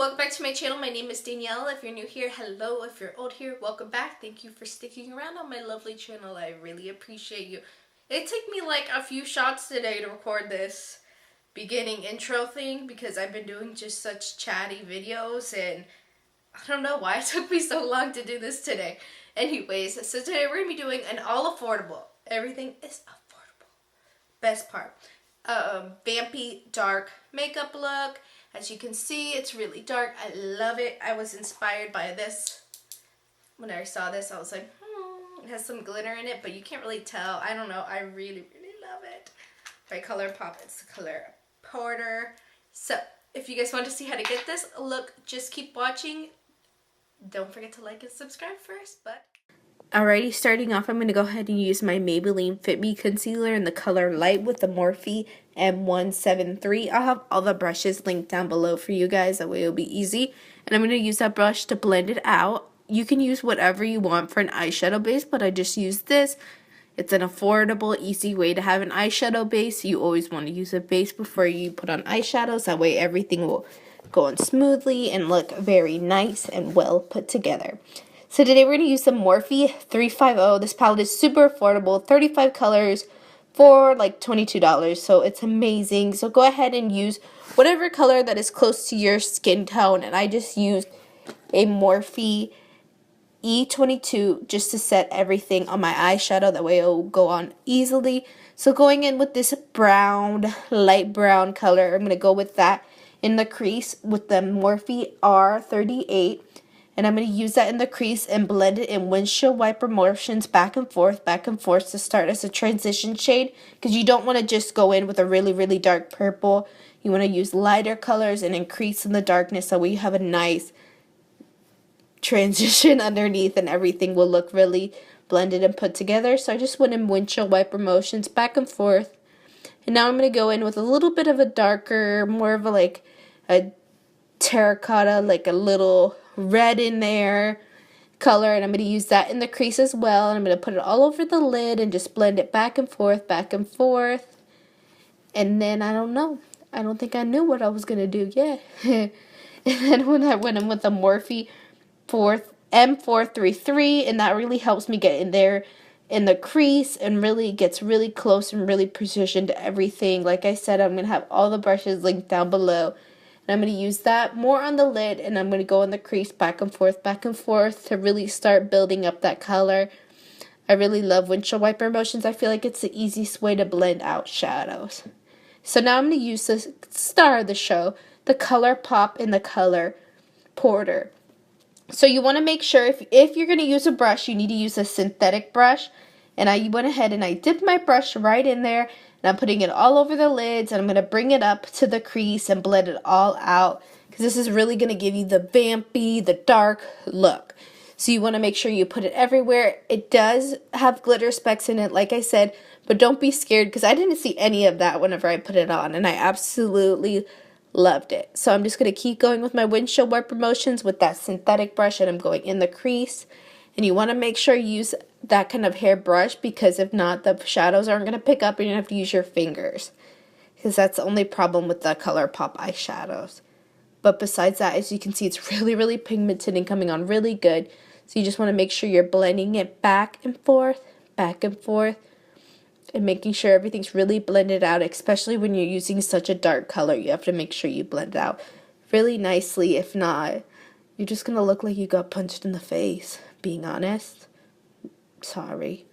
welcome back to my channel. My name is Danielle. If you're new here, hello. If you're old here, welcome back. Thank you for sticking around on my lovely channel. I really appreciate you. It took me like a few shots today to record this beginning intro thing because I've been doing just such chatty videos and I don't know why it took me so long to do this today. Anyways, so today we're going to be doing an all affordable. Everything is affordable. Best part. Vampy dark makeup look. As you can see, it's really dark. I love it. I was inspired by this. When I saw this, I was like, it has some glitter in it, but you can't really tell. I don't know. I really, really love it. By ColourPop, it's the color Porter. So, if you guys want to see how to get this look, just keep watching. Don't forget to like and subscribe first, but... Alrighty, starting off, I'm going to go ahead and use my Maybelline Fit Me Concealer in the color Light with the Morphe M173. I'll have all the brushes linked down below for you guys. That way it'll be easy. And I'm going to use that brush to blend it out. You can use whatever you want for an eyeshadow base, but I just used this. It's an affordable, easy way to have an eyeshadow base. You always want to use a base before you put on eyeshadows. That way everything will go on smoothly and look very nice and well put together. So today we're going to use the Morphe 350. This palette is super affordable, 35 colors for like $22. So it's amazing. So go ahead and use whatever color that is close to your skin tone. And I just used a Morphe E22 just to set everything on my eyeshadow. That way it will go on easily. So going in with this brown, light brown color, I'm going to go with that in the crease with the Morphe R38. And I'm going to use that in the crease and blend it in windshield wiper motions back and forth to start as a transition shade. Because you don't want to just go in with a really, really dark purple. You want to use lighter colors and increase in the darkness so we have a nice transition underneath and everything will look really blended and put together. So I just went in windshield wiper motions back and forth. And now I'm going to go in with a little bit of a darker, more of a terracotta, like a little red in there color, and I'm going to use that in the crease as well, and I'm going to put it all over the lid and just blend it back and forth, and then I don't think I knew what I was going to do yet. And then when I went in with the Morphe M433, and that really helps me get in there in the crease and really gets really close and really precision to everything. Like I said, I'm going to have all the brushes linked down below. And I'm going to use that more on the lid, and I'm going to go in the crease back and forth to really start building up that color. I really love windshield wiper motions. I feel like it's the easiest way to blend out shadows. So now I'm going to use the star of the show, the ColourPop in the color Porter. So you want to make sure if you're going to use a brush, you need to use a synthetic brush. And I went ahead and I dipped my brush right in there. And I'm putting it all over the lids, and I'm going to bring it up to the crease and blend it all out. Because this is really going to give you the vampy, the dark look. So you want to make sure you put it everywhere. It does have glitter specks in it, like I said. But don't be scared, because I didn't see any of that whenever I put it on. And I absolutely loved it. So I'm just going to keep going with my windshield wiper motions with that synthetic brush. And I'm going in the crease. And you want to make sure you use that kind of hair brush, because if not, the shadows aren't going to pick up and you have to use your fingers. Because that's the only problem with the ColourPop eyeshadows. But besides that, as you can see, it's really, really pigmented and coming on really good. So you just want to make sure you're blending it back and forth, and making sure everything's really blended out, especially when you're using such a dark color. You have to make sure you blend it out really nicely. If not, you're just going to look like you got punched in the face. Being honest, sorry.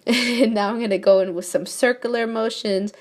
And now I'm going to go in with some circular motions,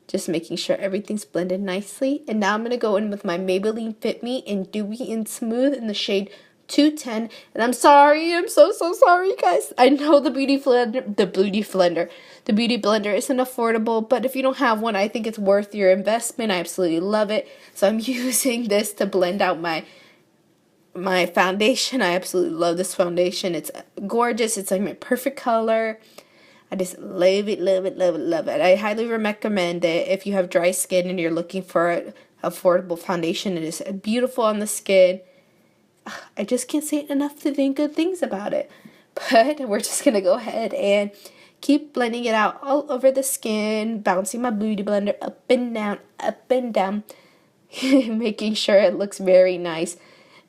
just making sure everything's blended nicely. And now I'm going to go in with my Maybelline Fit Me in Dewy and Smooth in the shade 210. And I'm sorry, I'm so sorry, guys. I know the beauty blender isn't affordable, but if you don't have one, I think it's worth your investment. I absolutely love it. So I'm using this to blend out my foundation. I absolutely love this foundation. It's gorgeous. It's like my perfect color. I just love it. I highly recommend it if you have dry skin and you're looking for an affordable foundation. It is beautiful on the skin. I just can't say enough to think good things about it. But we're just going to go ahead and keep blending it out all over the skin, bouncing my beauty blender up and down, making sure it looks very nice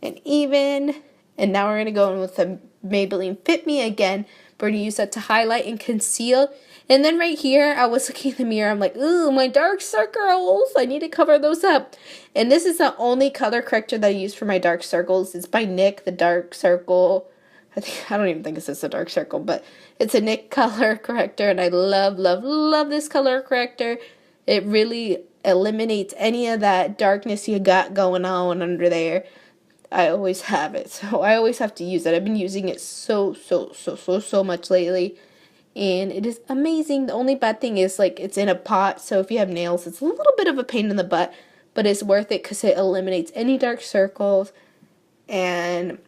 and even. And now we're going to go in with the Maybelline Fit Me again. We're going to use that to highlight and conceal. And then right here, I was looking in the mirror. I'm like, ooh, my dark circles. I need to cover those up. And this is the only color corrector that I use for my dark circles. It's by NYX, the Dark Circle. I don't even think it says the Dark Circle, but it's a NYX color corrector. And I love, love, love this color corrector. It really eliminates any of that darkness you got going on under there. I always have it, so I always have to use it. I've been using it so much lately, and it is amazing. The only bad thing is, like, it's in a pot, so if you have nails, it's a little bit of a pain in the butt, but it's worth it because it eliminates any dark circles, and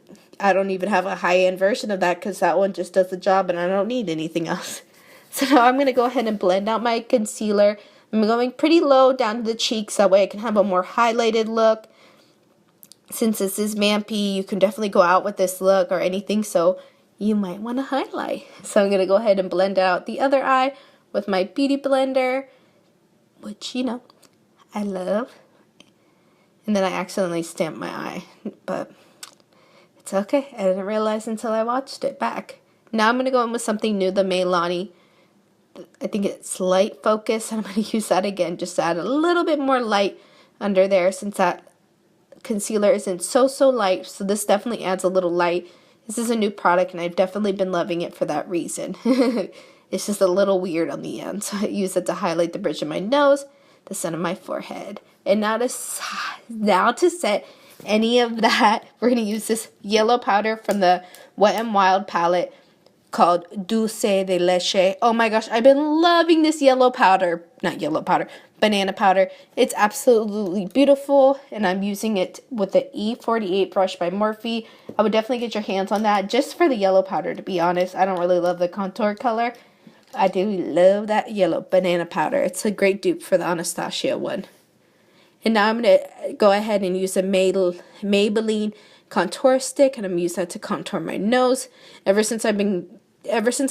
I don't even have a high-end version of that because that one just does the job, and I don't need anything else. So now I'm going to go ahead and blend out my concealer. I'm going pretty low down to the cheeks, that way I can have a more highlighted look. Since this is VAMPY, you can definitely go out with this look or anything, so you might want to highlight. So I'm going to go ahead and blend out the other eye with my Beauty Blender, which, you know, I love. And then I accidentally stamped my eye, but it's okay. I didn't realize until I watched it back. Now I'm going to go in with something new, the Milani. I think it's Light Focus, and I'm going to use that again just to add a little bit more light under there, since that concealer isn't so light, so this definitely adds a little light. This is a new product, and I've definitely been loving it for that reason. It's just a little weird on the end, so I use it to highlight the bridge of my nose, the center of my forehead. And now to set any of that, we're going to use this yellow powder from the Wet n Wild palette called Dulce de Leche. Oh my gosh, I've been loving this yellow powder. Not yellow powder, banana powder. It's absolutely beautiful, and I'm using it with the E48 brush by Morphe. I would definitely get your hands on that just for the yellow powder, to be honest. I don't really love the contour color. I do love that yellow banana powder. It's a great dupe for the Anastasia one. And now I'm going to go ahead and use a Maybelline contour stick, and I'm going to use that to contour my nose. Ever since I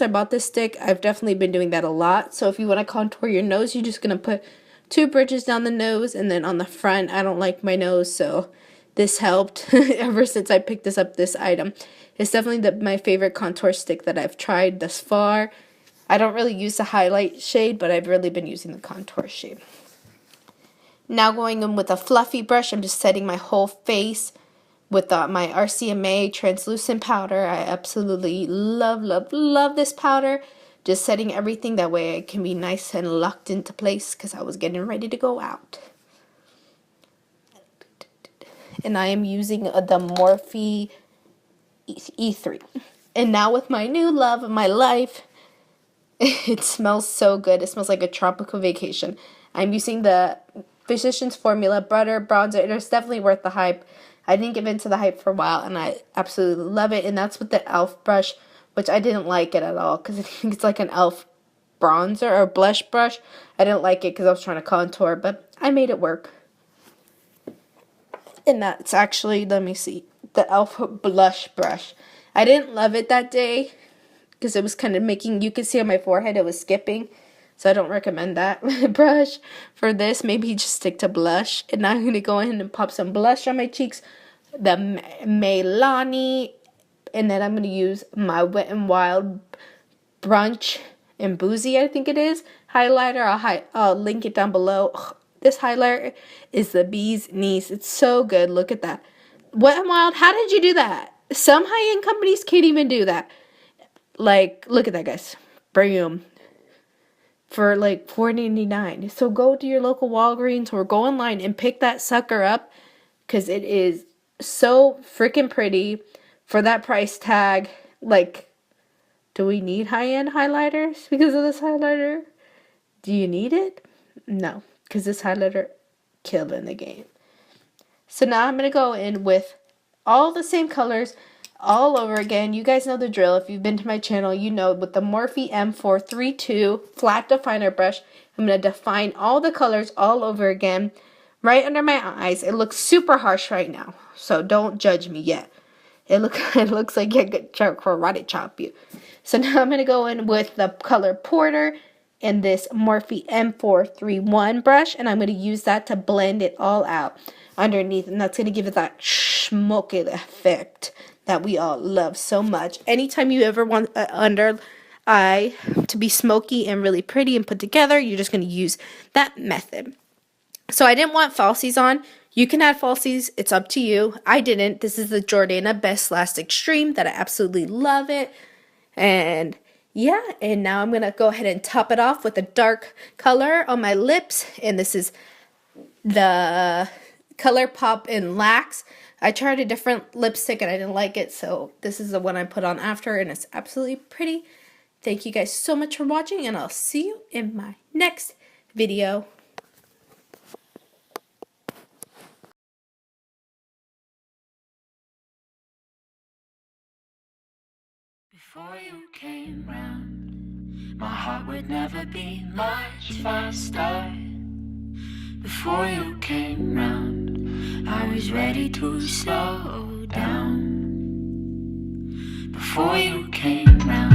bought this stick, I've definitely been doing that a lot. So if you want to contour your nose, you're just going to put 2 bridges down the nose, and then on the front, I don't like my nose, so this helped ever since I picked this item. It's definitely my favorite contour stick that I've tried thus far. I don't really use the highlight shade, but I've really been using the contour shade. Now going in with a fluffy brush, I'm just setting my whole face with my RCMA translucent powder. I absolutely love this powder. Just setting everything, that way it can be nice and locked into place because I was getting ready to go out. And I am using the Morphe E3. And now with my new love of my life, it smells so good. It smells like a tropical vacation. I'm using the Physicians Formula Butter Bronzer. It is definitely worth the hype. I didn't give in to the hype for a while, and I absolutely love it. And that's with the e.l.f. brush, which I didn't like it at all because I think it's like an e.l.f. bronzer or blush brush. I didn't like it because I was trying to contour, but I made it work. And that's actually, let me see, the e.l.f. blush brush. I didn't love it that day because it was kind of making, you could see on my forehead it was skipping. So I don't recommend that brush for this. Maybe just stick to blush. And now I'm going to go ahead and pop some blush on my cheeks. The Milani. And then I'm going to use my Wet n Wild Brunch and Boozy, I think it is, highlighter. I'll link it down below. Ugh, this highlighter is the bee's knees. It's so good. Look at that. Wet n Wild, how did you do that? Some high-end companies can't even do that. Like, look at that, guys. Boom. For like $4.99. So go to your local Walgreens or go online and pick that sucker up, because it is so freaking pretty for that price tag. Like, do we need high-end highlighters because of this highlighter? Do you need it? No, because this highlighter killed in the game. So now I'm going to go in with all the same colors all over again. You guys know the drill. If you've been to my channel, you know, with the Morphe M432 flat definer brush, I'm going to define all the colors all over again right under my eyes. It looks super harsh right now, so don't judge me yet. It looks like I could karate chop you. So now I'm going to go in with the color Porter in this Morphe M431 brush, and I'm going to use that to blend it all out underneath, and that's going to give it that smoky effect that we all love so much. Anytime you ever want under eye to be smoky and really pretty and put together, you're just going to use that method. So I didn't want falsies on. You can add falsies, it's up to you. I didn't. This is the Jordana Best Last Extreme that I absolutely love it. And yeah, and now I'm going to go ahead and top it off with a dark color on my lips. And this is the ColourPop in Lax. I tried a different lipstick and I didn't like it, so this is the one I put on after, and it's absolutely pretty. Thank you guys so much for watching, and I'll see you in my next video. Before you came round, my heart would never beat much faster. Before you came round, I was ready to slow down. Before you came round,